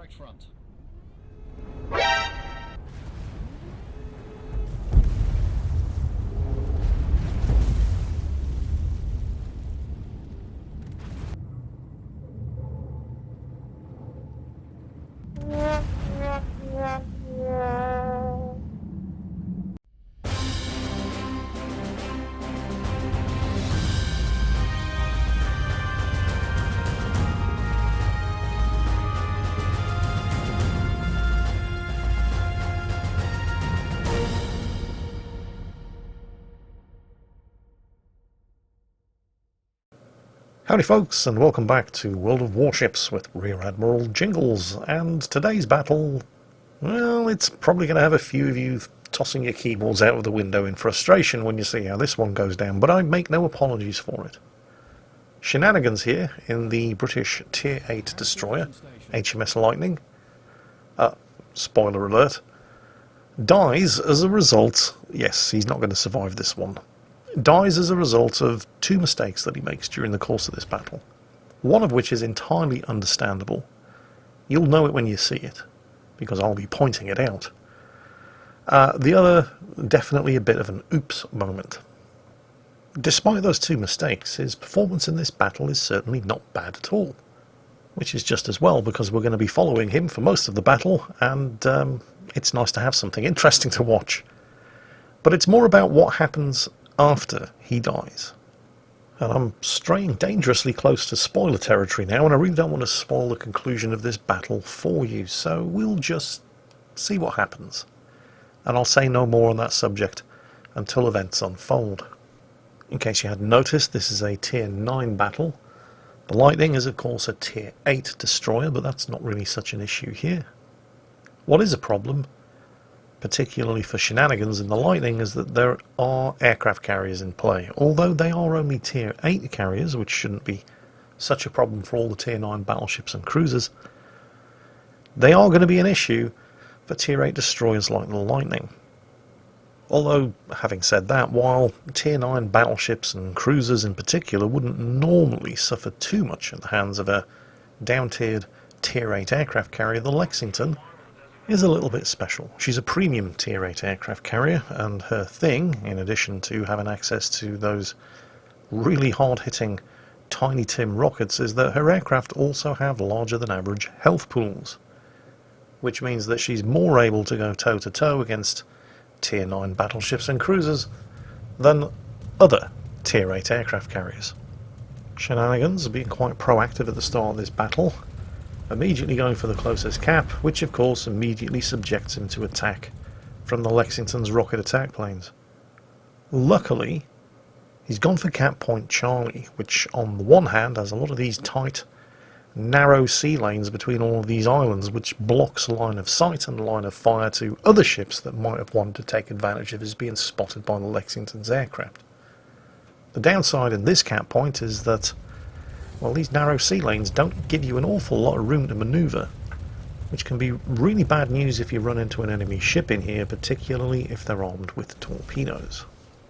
right front. Howdy folks, and welcome back to World of Warships with Rear Admiral Jingles. And today's battle, well, it's probably going to have a few of you tossing your keyboards out of the window in frustration when you see how this one goes down, but I make no apologies for it. Shenanigans here in the British Tier 8 destroyer, HMS Lightning, spoiler alert, dies as a result, yes, he's not going to survive this one, dies as a result of two mistakes that he makes during the course of this battle. One of which is entirely understandable. You'll know it when you see it, because I'll be pointing it out. The other, definitely a bit of an oops moment. Despite those two mistakes, his performance in this battle is certainly not bad at all. Which is just as well, because we're going to be following him for most of the battle, and it's nice to have something interesting to watch. But it's more about what happens after he dies. And I'm straying dangerously close to spoiler territory now, and I really don't want to spoil the conclusion of this battle for you, so we'll just see what happens. And I'll say no more on that subject until events unfold. In case you hadn't noticed, this is a Tier 9 battle. The Lightning is of course a Tier 8 destroyer, but that's not really such an issue here. What is a problem, particularly for Shenanigans in the Lightning, is that there are aircraft carriers in play. Although they are only Tier 8 carriers, which shouldn't be such a problem for all the Tier 9 battleships and cruisers, they are going to be an issue for Tier 8 destroyers like the Lightning. Although, having said that, while Tier 9 battleships and cruisers in particular wouldn't normally suffer too much at the hands of a down-tiered Tier 8 aircraft carrier, the Lexington is a little bit special. She's a premium Tier 8 aircraft carrier, and her thing, in addition to having access to those really hard-hitting Tiny Tim rockets, is that her aircraft also have larger than average health pools, which means that she's more able to go toe-to-toe against Tier 9 battleships and cruisers than other Tier 8 aircraft carriers. Shenanigans are being quite proactive at the start of this battle, immediately going for the closest cap, which of course immediately subjects him to attack from the Lexington's rocket attack planes. Luckily, he's gone for Cap Point Charlie, which on the one hand has a lot of these tight, narrow sea lanes between all of these islands, which blocks line of sight and line of fire to other ships that might have wanted to take advantage of his being spotted by the Lexington's aircraft. The downside in this cap point is that, well, these narrow sea lanes don't give you an awful lot of room to manoeuvre, which can be really bad news if you run into an enemy ship in here, particularly if they're armed with torpedoes.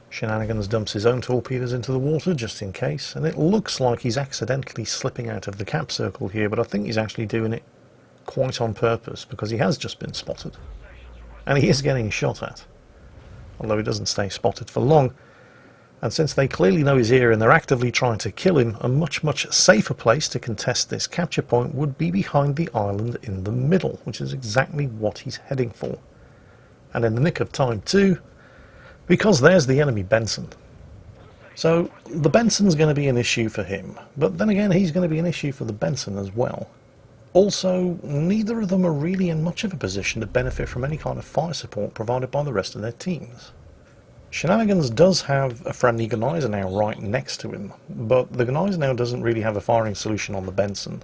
Shenanigans dumps his own torpedoes into the water just in case, and it looks like he's accidentally slipping out of the cap circle here, but I think he's actually doing it quite on purpose, because he has just been spotted. And he is getting shot at, although he doesn't stay spotted for long. And since they clearly know he's here and they're actively trying to kill him, a much safer place to contest this capture point would be behind the island in the middle, which is exactly what he's heading for. And in the nick of time too, because there's the enemy Benson. So the Benson's going to be an issue for him, but then again he's going to be an issue for the Benson as well. Also, neither of them are really in much of a position to benefit from any kind of fire support provided by the rest of their teams. Shenanigans does have a friendly Gneisenau right next to him, but the Gneisenau doesn't really have a firing solution on the Benson.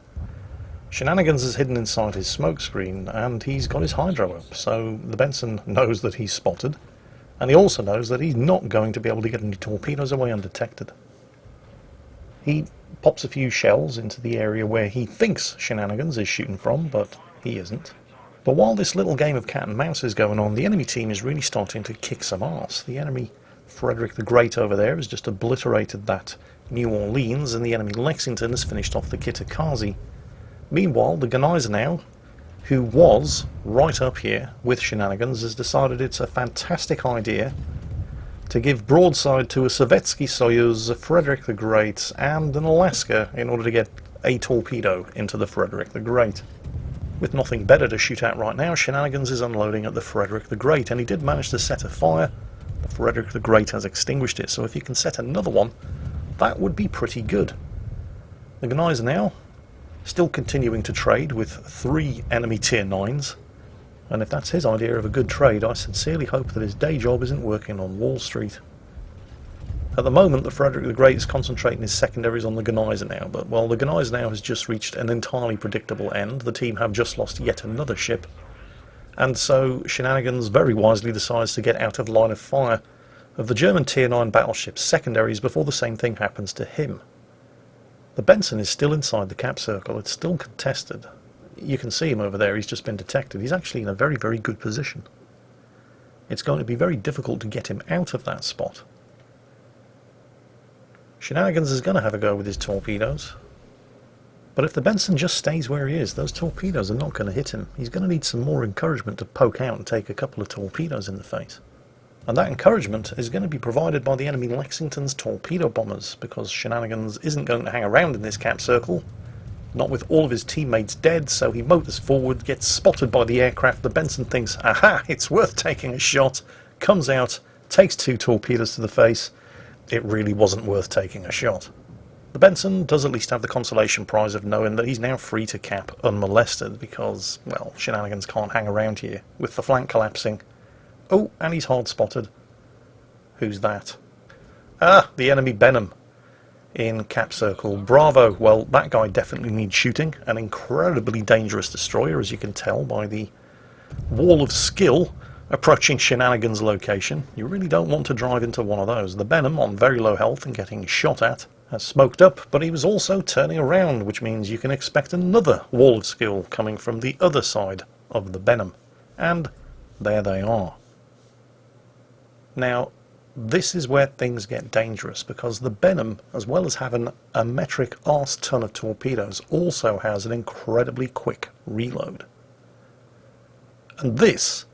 Shenanigans is hidden inside his smokescreen, and he's got his hydro up, so the Benson knows that he's spotted, and he also knows that he's not going to be able to get any torpedoes away undetected. He pops a few shells into the area where he thinks Shenanigans is shooting from, but he isn't. But while this little game of cat and mouse is going on, the enemy team is really starting to kick some arse. The enemy Frederick the Great over there has just obliterated that New Orleans, and the enemy Lexington has finished off the Kitakazi. Meanwhile, the Gneisenau who was right up here with Shenanigans, has decided it's a fantastic idea to give broadside to a Sovietsky Soyuz, a Frederick the Great, and an Alaska in order to get a torpedo into the Frederick the Great. With nothing better to shoot at right now, Shenanigans is unloading at the Frederick the Great, and he did manage to set a fire. The Frederick the Great has extinguished it, so if you can set another one, that would be pretty good. The guys now still continuing to trade with 3 enemy tier 9s, and if that's his idea of a good trade, I sincerely hope that his day job isn't working on Wall Street. At the moment, the Frederick the Great is concentrating his secondaries on the Genizer now, but while the Genizer now has just reached an entirely predictable end, the team have just lost yet another ship, and so Shenanigans very wisely decides to get out of line of fire of the German tier 9 battleship's secondaries before the same thing happens to him. The Benson is still inside the cap circle, it's still contested. You can see him over there, he's just been detected. He's actually in a very, very good position. It's going to be very difficult to get him out of that spot. Shenanigans is going to have a go with his torpedoes. But if the Benson just stays where he is, those torpedoes are not going to hit him. He's going to need some more encouragement to poke out and take a couple of torpedoes in the face. And that encouragement is going to be provided by the enemy Lexington's torpedo bombers, because Shenanigans isn't going to hang around in this cap circle, not with all of his teammates dead, so he motors forward, gets spotted by the aircraft. The Benson thinks, aha, it's worth taking a shot, comes out, takes 2 torpedoes to the face. It really wasn't worth taking a shot. The Benson does at least have the consolation prize of knowing that he's now free to cap unmolested, because, well, Shenanigans can't hang around here with the flank collapsing. Oh, and he's hard spotted. Who's that? Ah, the enemy Benham in cap circle. Bravo. Well, that guy definitely needs shooting. An incredibly dangerous destroyer, as you can tell by the wall of skill approaching Shenanigans' location. You really don't want to drive into one of those. The Benham, on very low health and getting shot at, has smoked up, but he was also turning around, which means you can expect another wall of skill coming from the other side of the Benham. And there they are. Now, this is where things get dangerous, because the Benham, as well as having a metric arse ton of torpedoes, also has an incredibly quick reload. And this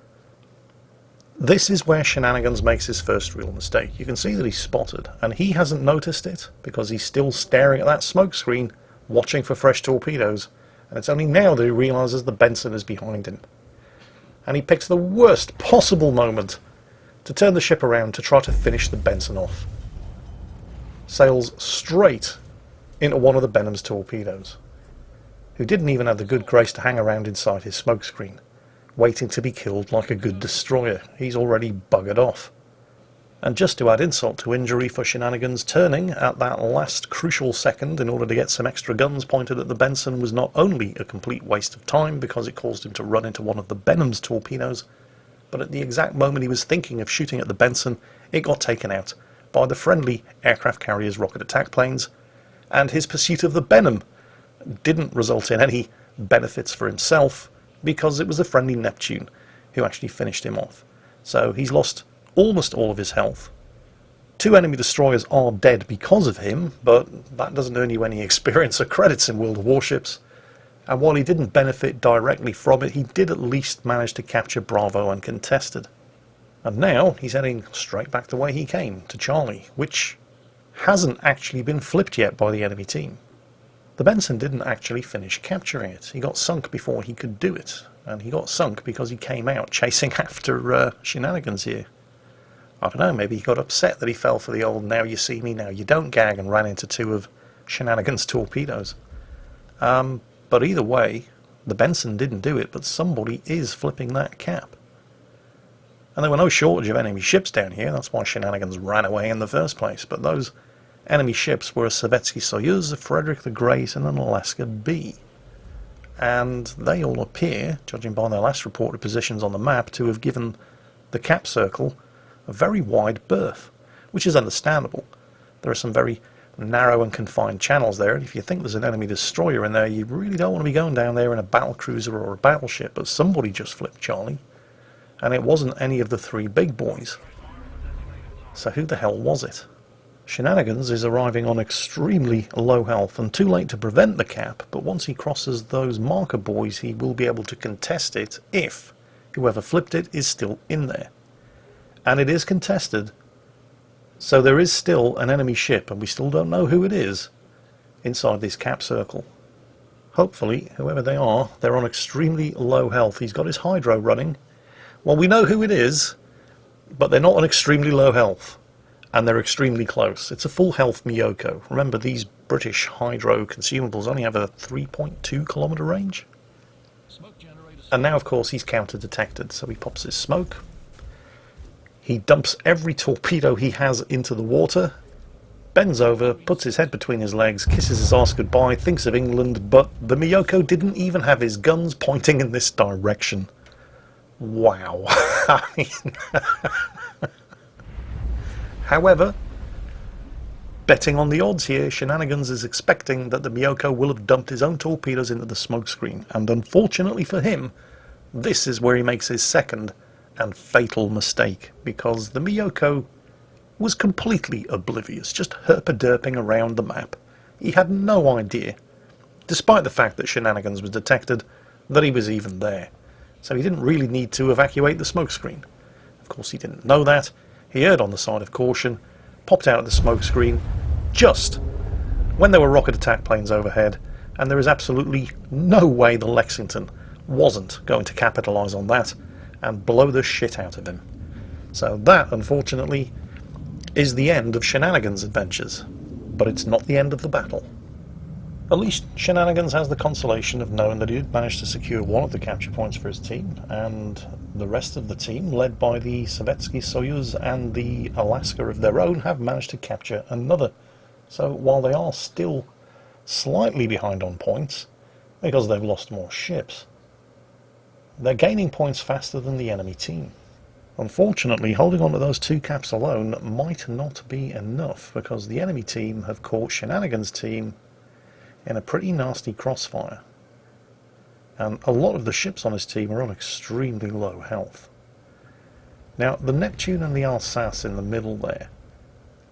is where Shenanigans makes his first real mistake. You can see that he's spotted, and he hasn't noticed it because he's still staring at that smoke screen, watching for fresh torpedoes, and it's only now that he realises the Benson is behind him. And he picks the worst possible moment to turn the ship around to try to finish the Benson off. Sails straight into one of the Benham's torpedoes, who didn't even have the good grace to hang around inside his smokescreen, waiting to be killed like a good destroyer. He's already buggered off. And just to add insult to injury for Shenanigans, turning at that last crucial second in order to get some extra guns pointed at the Benson was not only a complete waste of time because it caused him to run into one of the Benham's torpedoes, but at the exact moment he was thinking of shooting at the Benson, it got taken out by the friendly aircraft carrier's rocket attack planes, and his pursuit of the Benham didn't result in any benefits for himself, because it was the friendly Neptune who actually finished him off. So he's lost almost all of his health. 2 enemy destroyers are dead because of him, but that doesn't earn you any experience or credits in World of Warships. And while he didn't benefit directly from it, he did at least manage to capture Bravo uncontested. And now he's heading straight back the way he came, to Charlie, which hasn't actually been flipped yet by the enemy team. The Benson didn't actually finish capturing it. He got sunk before he could do it, and he got sunk because he came out chasing after Shenanigans here. I don't know, maybe he got upset that he fell for the old now you see me, now you don't gag, and ran into 2 of Shenanigans' torpedoes. But either way, the Benson didn't do it, but somebody is flipping that cap. And there were no shortage of enemy ships down here, that's why Shenanigans ran away in the first place, but those enemy ships were a Sovietsky Soyuz, a Frederick the Great, and an Alaska B. And they all appear, judging by their last reported positions on the map, to have given the cap circle a very wide berth, which is understandable. There are some very narrow and confined channels there, and if you think there's an enemy destroyer in there, you really don't want to be going down there in a battle cruiser or a battleship, but somebody just flipped Charlie, and it wasn't any of the 3 big boys. So who the hell was it? Shenanigans is arriving on extremely low health and too late to prevent the cap, but once he crosses those marker buoys he will be able to contest it if whoever flipped it is still in there. And it is contested, so there is still an enemy ship, and we still don't know who it is, inside this cap circle. Hopefully, whoever they are, they're on extremely low health. He's got his hydro running. Well, we know who it is, but they're not on extremely low health. And they're extremely close. It's a full health Miyoko. Remember, these British hydro consumables only have a 3.2 kilometer range. And now, of course, he's counter-detected, so he pops his smoke. He dumps every torpedo he has into the water, bends over, puts his head between his legs, kisses his arse goodbye, thinks of England, but the Miyoko didn't even have his guns pointing in this direction. Wow. I mean... However, betting on the odds here, Shenanigans is expecting that the Miyoko will have dumped his own torpedoes into the smokescreen, and unfortunately for him, this is where he makes his second and fatal mistake, because the Miyoko was completely oblivious, just herpaderping around the map. He had no idea, despite the fact that Shenanigans was detected, that he was even there. So he didn't really need to evacuate the smokescreen. Of course, he didn't know that. He erred on the side of caution, popped out of the smokescreen just when there were rocket attack planes overhead, and there is absolutely no way the Lexington wasn't going to capitalise on that and blow the shit out of him. So that, unfortunately, is the end of Shenanigans' adventures, but it's not the end of the battle. At least Shenanigans has the consolation of knowing that he did manage to secure one of the capture points for his team, and the rest of the team, led by the Sovietsky Soyuz and the Alaska of their own, have managed to capture another. So while they are still slightly behind on points, because they've lost more ships, they're gaining points faster than the enemy team. Unfortunately, holding on to those two caps alone might not be enough, because the enemy team have caught Shenanigans' team in a pretty nasty crossfire. And a lot of the ships on his team are on extremely low health. Now, the Neptune and the Alsace in the middle there,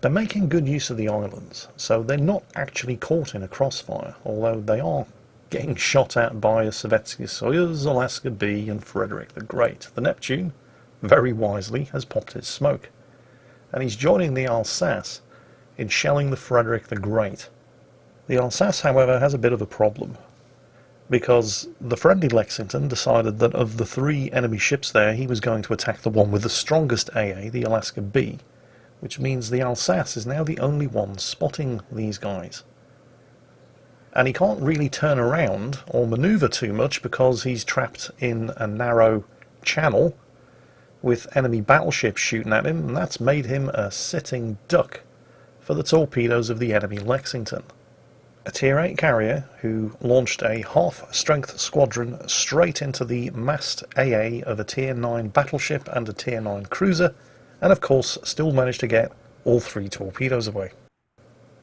they're making good use of the islands, so they're not actually caught in a crossfire, although they are getting shot at by a Sovietsky Soyuz, Alaska B and Frederick the Great. The Neptune, very wisely, has popped his smoke, and he's joining the Alsace in shelling the Frederick the Great. The Alsace, however, has a bit of a problem, because the friendly Lexington decided that of the three enemy ships there, he was going to attack the one with the strongest AA, the Alaska B, which means the Alsace is now the only one spotting these guys. And he can't really turn around or manoeuvre too much because he's trapped in a narrow channel with enemy battleships shooting at him, and that's made him a sitting duck for the torpedoes of the enemy Lexington. A Tier 8 carrier who launched a half-strength squadron straight into the massed AA of a Tier 9 battleship and a Tier 9 cruiser, and of course still managed to get all three torpedoes away.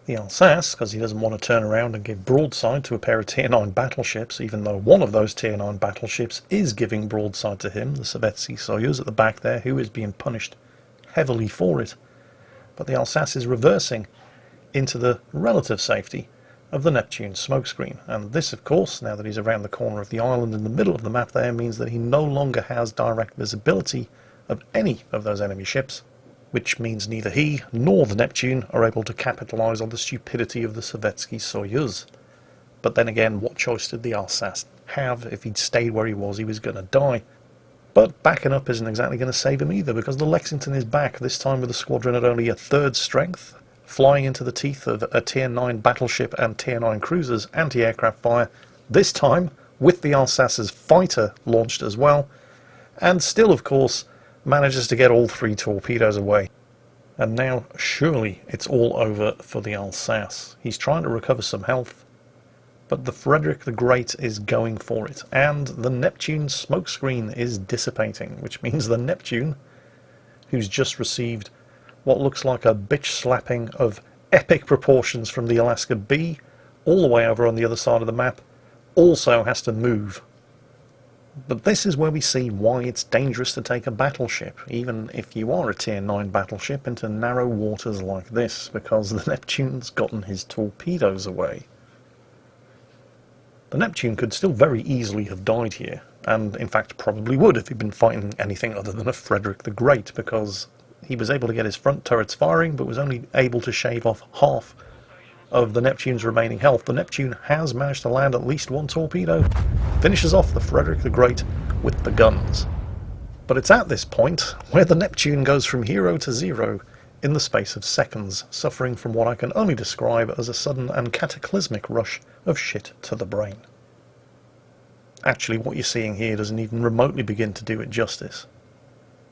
The Alsace, because he doesn't want to turn around and give broadside to a pair of Tier 9 battleships, even though one of those Tier 9 battleships is giving broadside to him, the Sovietsky Soyuz at the back there, who is being punished heavily for it. But the Alsace is reversing into the relative safety of the Neptune smokescreen, and this, of course, now that he's around the corner of the island in the middle of the map there, means that he no longer has direct visibility of any of those enemy ships, which means neither he nor the Neptune are able to capitalise on the stupidity of the Sovietsky Soyuz. But then again, what choice did the Alsace have? If he'd stayed where he was going to die. But backing up isn't exactly going to save him either, because the Lexington is back, this time with a squadron at only a third strength, flying into the teeth of a Tier 9 battleship and Tier 9 cruisers anti-aircraft fire, this time with the Alsace's fighter launched as well, and still, of course, manages to get all three torpedoes away. And now, surely, it's all over for the Alsace. He's trying to recover some health, but the Frederick the Great is going for it, and the Neptune smokescreen is dissipating, which means the Neptune, who's just received what looks like a bitch slapping of epic proportions from the Alaska B, all the way over on the other side of the map, also has to move. But this is where we see why it's dangerous to take a battleship, even if you are a tier 9 battleship, into narrow waters like this, because the Neptune's gotten his torpedoes away. The Neptune could still very easily have died here, and in fact probably would if he'd been fighting anything other than a Frederick the Great, because he was able to get his front turrets firing, but was only able to shave off half of the Neptune's remaining health. The Neptune has managed to land at least one torpedo, finishes off the Frederick the Great with the guns. But it's at this point where the Neptune goes from hero to zero in the space of seconds, suffering from what I can only describe as a sudden and cataclysmic rush of shit to the brain. Actually, what you're seeing here doesn't even remotely begin to do it justice.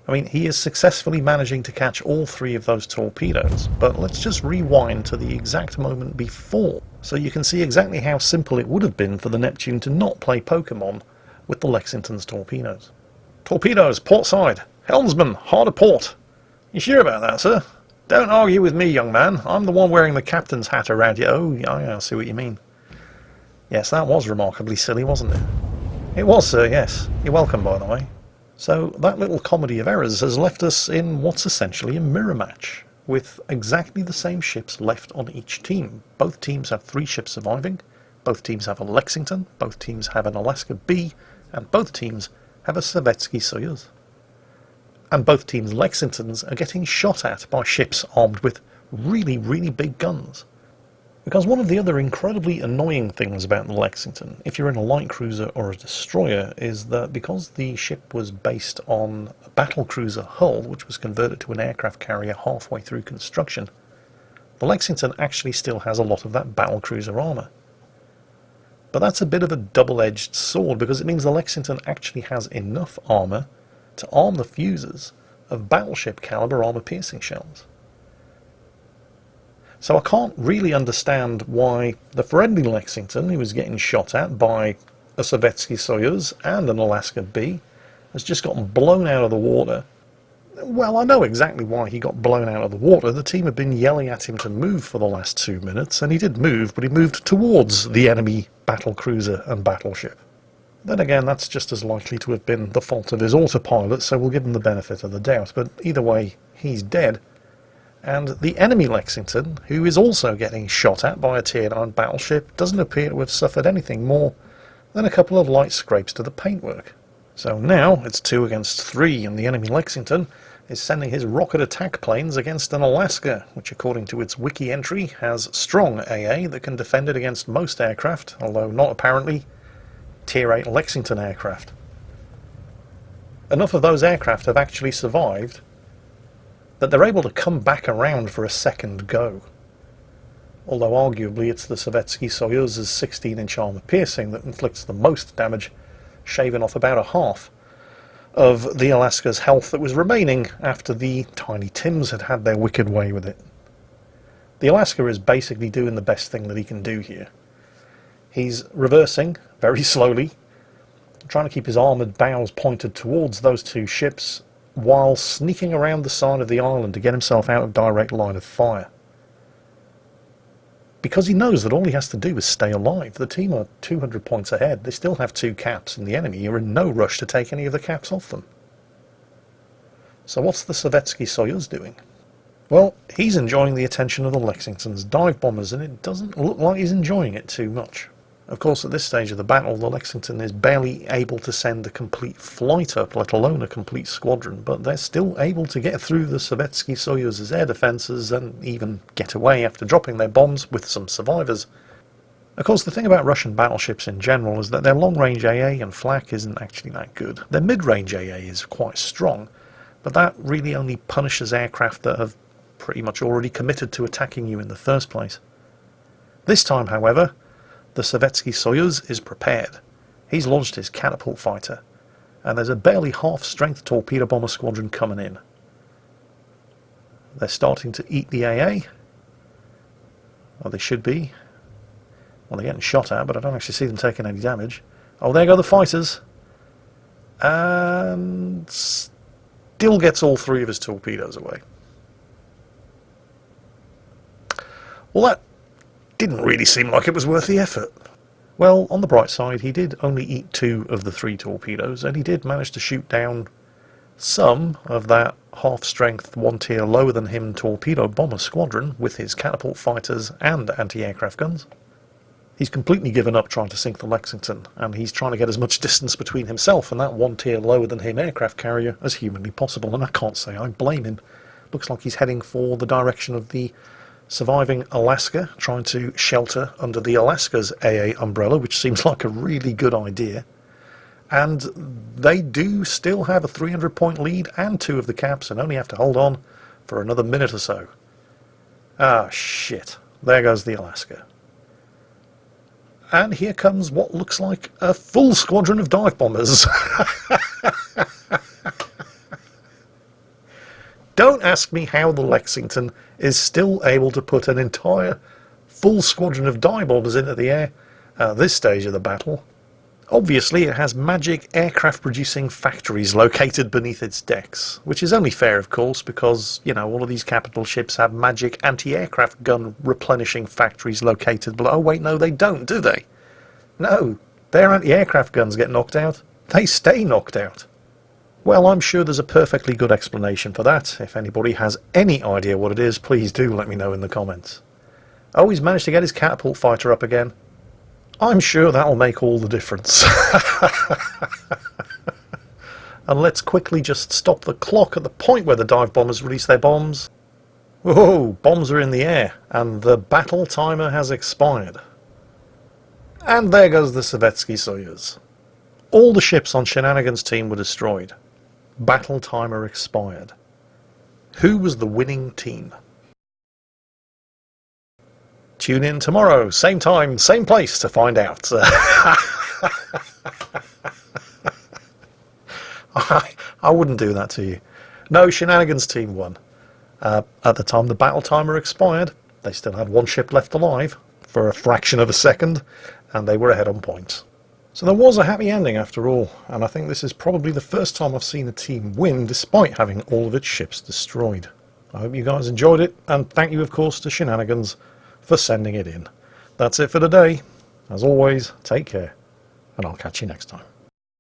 I mean, he is successfully managing to catch all 3 of those torpedoes, but let's just rewind to the exact moment before, so you can see exactly how simple it would have been for the Neptune to not play Pokemon with the Lexington's torpedoes. Torpedoes, port side. Helmsman, hard a port. You sure about that, sir? Don't argue with me, young man. I'm the one wearing the captain's hat around you. Oh, I see what you mean. Yes, that was remarkably silly, wasn't it? It was, sir, yes. You're welcome, by the way. So that little comedy of errors has left us in what's essentially a mirror match, with exactly the same ships left on each team. Both teams have 3 ships surviving, both teams have a Lexington, both teams have an Alaska B, and both teams have a Savetsky Soyuz. And both teams' Lexingtons are getting shot at by ships armed with really, really big guns. Because one of the other incredibly annoying things about the Lexington, if you're in a light cruiser or a destroyer, is that because the ship was based on a battlecruiser hull, which was converted to an aircraft carrier halfway through construction, the Lexington actually still has a lot of that battlecruiser armour. But that's a bit of a double-edged sword, because it means the Lexington actually has enough armour to arm the fuses of battleship caliber armour-piercing shells. So I can't really understand why the friendly Lexington, who was getting shot at by a Savetsky Soyuz and an Alaska B, has just gotten blown out of the water. Well, I know exactly why he got blown out of the water. The team had been yelling at him to move for the last 2 minutes, and he did move, but he moved towards the enemy battlecruiser and battleship. Then again, that's just as likely to have been the fault of his autopilot, so we'll give him the benefit of the doubt. But either way, he's dead. And the enemy Lexington, who is also getting shot at by a tier 9 battleship, doesn't appear to have suffered anything more than a couple of light scrapes to the paintwork. So now it's 2 against 3, and the enemy Lexington is sending his rocket attack planes against an Alaska, which according to its wiki entry has strong AA that can defend it against most aircraft, although not apparently tier 8 Lexington aircraft. Enough of those aircraft have actually survived that they're able to come back around for a second go. Although arguably it's the Savetsky Soyuz's 16-inch armour piercing that inflicts the most damage, shaving off about a half of the Alaska's health that was remaining after the Tiny Tims had had their wicked way with it. The Alaska is basically doing the best thing that he can do here. He's reversing very slowly, trying to keep his armoured bows pointed towards those 2 ships, while sneaking around the side of the island to get himself out of direct line of fire. Because he knows that all he has to do is stay alive. The team are 200 points ahead. They still have 2 caps, and the enemy are in no rush to take any of the caps off them. So what's the Savetsky Soyuz doing? Well, he's enjoying the attention of the Lexington's dive bombers, and it doesn't look like he's enjoying it too much. Of course, at this stage of the battle, the Lexington is barely able to send a complete flight up, let alone a complete squadron, but they're still able to get through the Savetsky Soyuz's air defences and even get away after dropping their bombs with some survivors. Of course, the thing about Russian battleships in general is that their long-range AA and flak isn't actually that good. Their mid-range AA is quite strong, but that really only punishes aircraft that have pretty much already committed to attacking you in the first place. This time, however, the Savetsky Soyuz is prepared. He's launched his catapult fighter, and there's a barely half-strength torpedo bomber squadron coming in. They're starting to eat the AA. Well, they should be. Well, they're getting shot at, but I don't actually see them taking any damage. Oh, there go the fighters. And still gets all 3 of his torpedoes away. Well, that didn't really seem like it was worth the effort. Well, on the bright side, he did only eat 2 of the 3 torpedoes, and he did manage to shoot down some of that half-strength, 1 tier lower than him torpedo bomber squadron with his catapult fighters and anti-aircraft guns. He's completely given up trying to sink the Lexington, and he's trying to get as much distance between himself and that 1 tier lower than him aircraft carrier as humanly possible, and I can't say I blame him. Looks like he's heading for the direction of the surviving Alaska, trying to shelter under the Alaska's AA umbrella, which seems like a really good idea. And they do still have a 300-point lead and 2 of the caps, and only have to hold on for another minute or so. Ah, shit. There goes the Alaska. And here comes what looks like a full squadron of dive bombers. Don't ask me how the Lexington is still able to put an entire full squadron of dive bombers into the air at this stage of the battle. Obviously, it has magic aircraft-producing factories located beneath its decks, which is only fair, of course, because, you know, all of these capital ships have magic anti-aircraft gun replenishing factories located below. Oh, wait, no, they don't, do they? No, their anti-aircraft guns get knocked out. They stay knocked out. Well, I'm sure there's a perfectly good explanation for that. If anybody has any idea what it is, please do let me know in the comments. Oh, he's managed to get his catapult fighter up again. I'm sure that'll make all the difference. And let's quickly just stop the clock at the point where the dive bombers release their bombs. Whoa, bombs are in the air, and the battle timer has expired. And there goes the Sovietsky Soyuz. All the ships on Shenanigan's team were destroyed. Battle timer expired. Who was the winning team? Tune in tomorrow, same time, same place to find out. I wouldn't do that to you. No, Shenanigan's team won. At the time the battle timer expired, they still had 1 ship left alive for a fraction of a second, and they were ahead on points. So there was a happy ending after all, and I think this is probably the first time I've seen a team win despite having all of its ships destroyed. I hope you guys enjoyed it, and thank you of course to Shenanigans for sending it in. That's it for today. As always, take care, and I'll catch you next time.